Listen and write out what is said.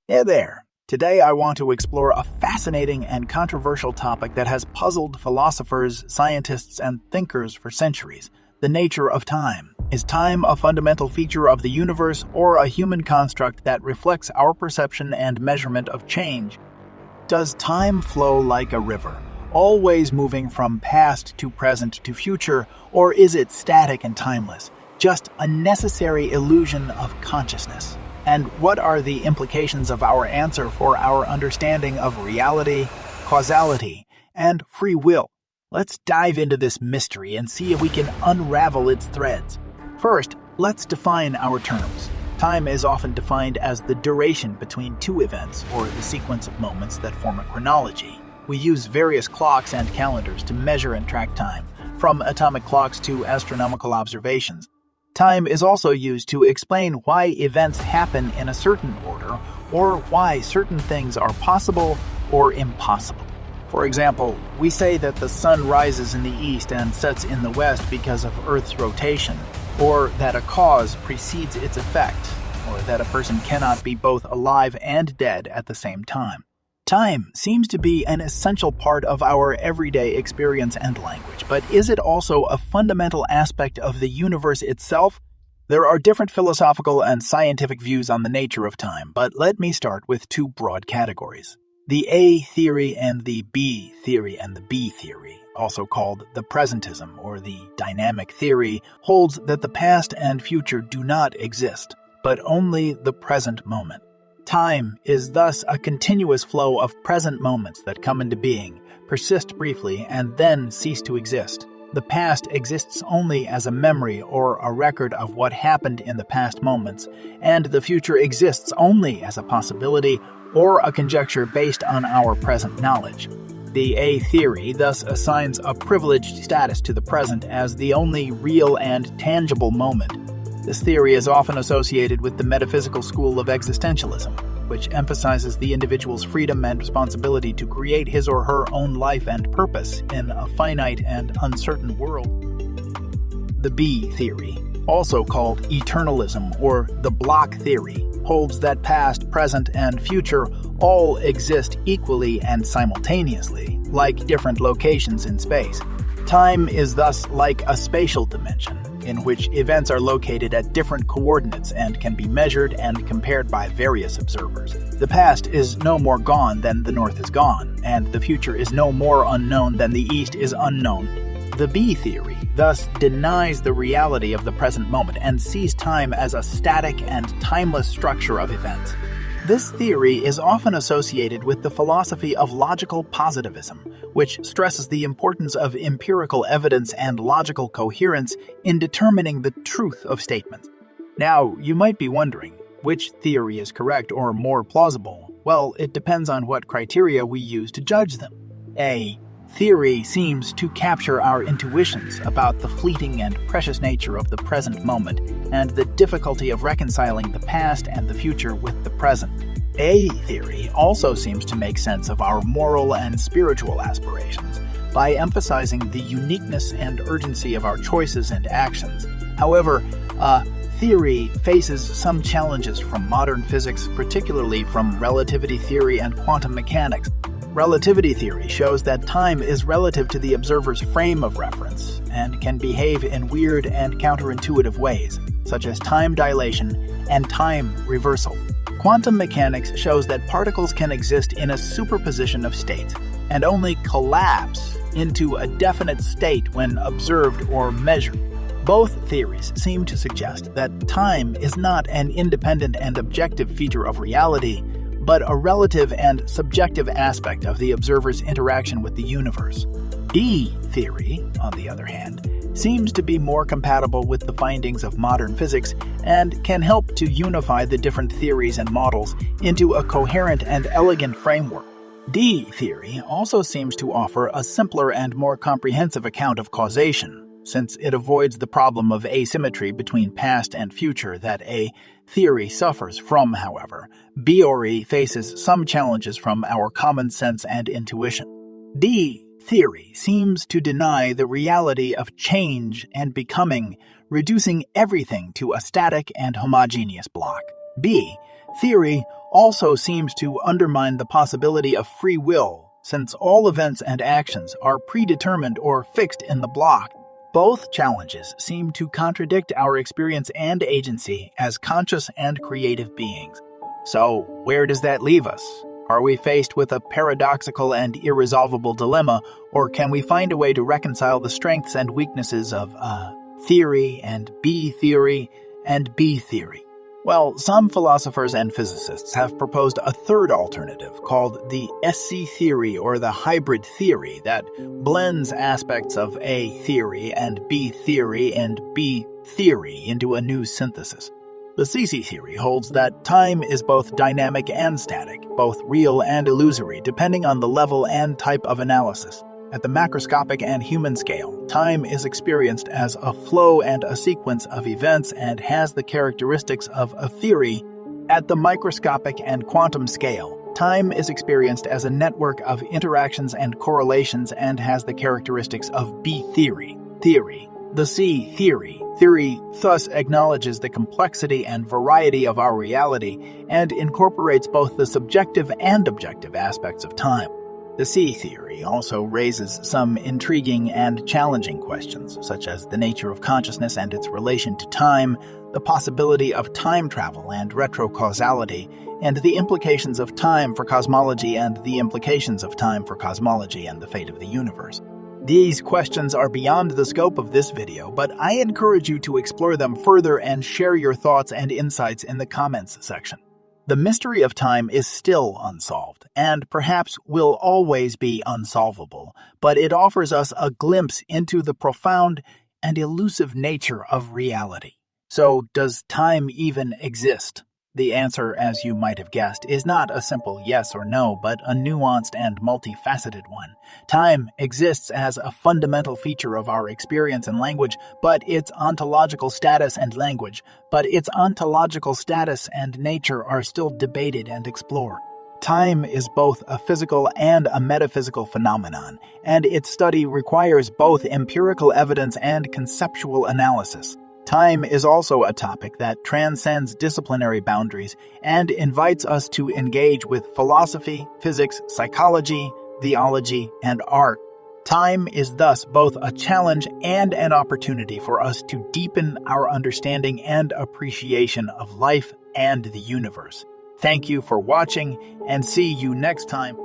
Hey there! Today I want to explore a fascinating and controversial topic that has puzzled philosophers, scientists, and thinkers for centuries: the nature of time. Is time a fundamental feature of the universe or a human construct that reflects our perception and measurement of change? Does time flow like a river, always moving from past to present to future, or is it static and timeless, just a necessary illusion of consciousness? And what are the implications of our answer for our understanding of reality, causality, and free will? Let's dive into this mystery and see if we can unravel its threads. First, let's define our terms. Time is often defined as the duration between two events, or the sequence of moments that form a chronology. We use various clocks and calendars to measure and track time, from atomic clocks to astronomical observations. Time is also used to explain why events happen in a certain order, or why certain things are possible or impossible. For example, we say that the sun rises in the east and sets in the west because of Earth's rotation, or that a cause precedes its effect, or that a person cannot be both alive and dead at the same time. Time seems to be an essential part of our everyday experience and language, but is it also a fundamental aspect of the universe itself? There are different philosophical and scientific views on the nature of time, but let me start with two broad categories: the A theory and the B theory. And the B theory, also called the presentism or the dynamic theory, holds that the past and future do not exist, but only the present moment. Time is thus a continuous flow of present moments that come into being, persist briefly, and then cease to exist. The past exists only as a memory or a record of what happened in the past moments, and the future exists only as a possibility or a conjecture based on our present knowledge. The A theory thus assigns a privileged status to the present as the only real and tangible moment. This theory is often associated with the metaphysical school of existentialism, which emphasizes the individual's freedom and responsibility to create his or her own life and purpose in a finite and uncertain world. The B theory, also called eternalism or the block theory, holds that past, present, and future all exist equally and simultaneously, like different locations in space. Time is thus like a spatial dimension, in which events are located at different coordinates and can be measured and compared by various observers. The past is no more gone than the north is gone, and the future is no more unknown than the east is unknown. The B theory thus denies the reality of the present moment and sees time as a static and timeless structure of events. This theory is often associated with the philosophy of logical positivism, which stresses the importance of empirical evidence and logical coherence in determining the truth of statements. Now, you might be wondering, which theory is correct or more plausible? Well, it depends on what criteria we use to judge them. A theory seems to capture our intuitions about the fleeting and precious nature of the present moment and the difficulty of reconciling the past and the future with the present. A theory also seems to make sense of our moral and spiritual aspirations by emphasizing the uniqueness and urgency of our choices and actions. However, a theory faces some challenges from modern physics, particularly from relativity theory and quantum mechanics. Relativity theory shows that time is relative to the observer's frame of reference and can behave in weird and counterintuitive ways, such as time dilation and time reversal. Quantum mechanics shows that particles can exist in a superposition of states and only collapse into a definite state when observed or measured. Both theories seem to suggest that time is not an independent and objective feature of reality, but a relative and subjective aspect of the observer's interaction with the universe. D theory, on the other hand, seems to be more compatible with the findings of modern physics and can help to unify the different theories and models into a coherent and elegant framework. D theory also seems to offer a simpler and more comprehensive account of causation, since it avoids the problem of asymmetry between past and future that A theory suffers from. However, B faces some challenges from our common sense and intuition. D theory seems to deny the reality of change and becoming, reducing everything to a static and homogeneous block. B theory also seems to undermine the possibility of free will, since all events and actions are predetermined or fixed in the block. Both challenges seem to contradict our experience and agency as conscious and creative beings. So, where does that leave us? Are we faced with a paradoxical and irresolvable dilemma, or can we find a way to reconcile the strengths and weaknesses of theory and B theory and B theory? Well, some philosophers and physicists have proposed a third alternative called the SC theory or the hybrid theory that blends aspects of A theory and B theory into a new synthesis. The CC theory holds that time is both dynamic and static, both real and illusory, depending on the level and type of analysis. At the macroscopic and human scale, time is experienced as a flow and a sequence of events and has the characteristics of a theory. At the microscopic and quantum scale, time is experienced as a network of interactions and correlations and has the characteristics of B theory. The C theory thus acknowledges the complexity and variety of our reality and incorporates both the subjective and objective aspects of time. The C theory also raises some intriguing and challenging questions, such as the nature of consciousness and its relation to time, the possibility of time travel and retrocausality, and the implications of time for cosmology and the implications of time for cosmology and the fate of the universe. These questions are beyond the scope of this video, but I encourage you to explore them further and share your thoughts and insights in the comments section. The mystery of time is still unsolved, and perhaps will always be unsolvable, but it offers us a glimpse into the profound and elusive nature of reality. So, does time even exist? The answer, as you might have guessed, is not a simple yes or no, but a nuanced and multifaceted one. Time exists as a fundamental feature of our experience and language, but its ontological status and nature are still debated and explored. Time is both a physical and a metaphysical phenomenon, and its study requires both empirical evidence and conceptual analysis. Time is also a topic that transcends disciplinary boundaries and invites us to engage with philosophy, physics, psychology, theology, and art. Time is thus both a challenge and an opportunity for us to deepen our understanding and appreciation of life and the universe. Thank you for watching, and see you next time.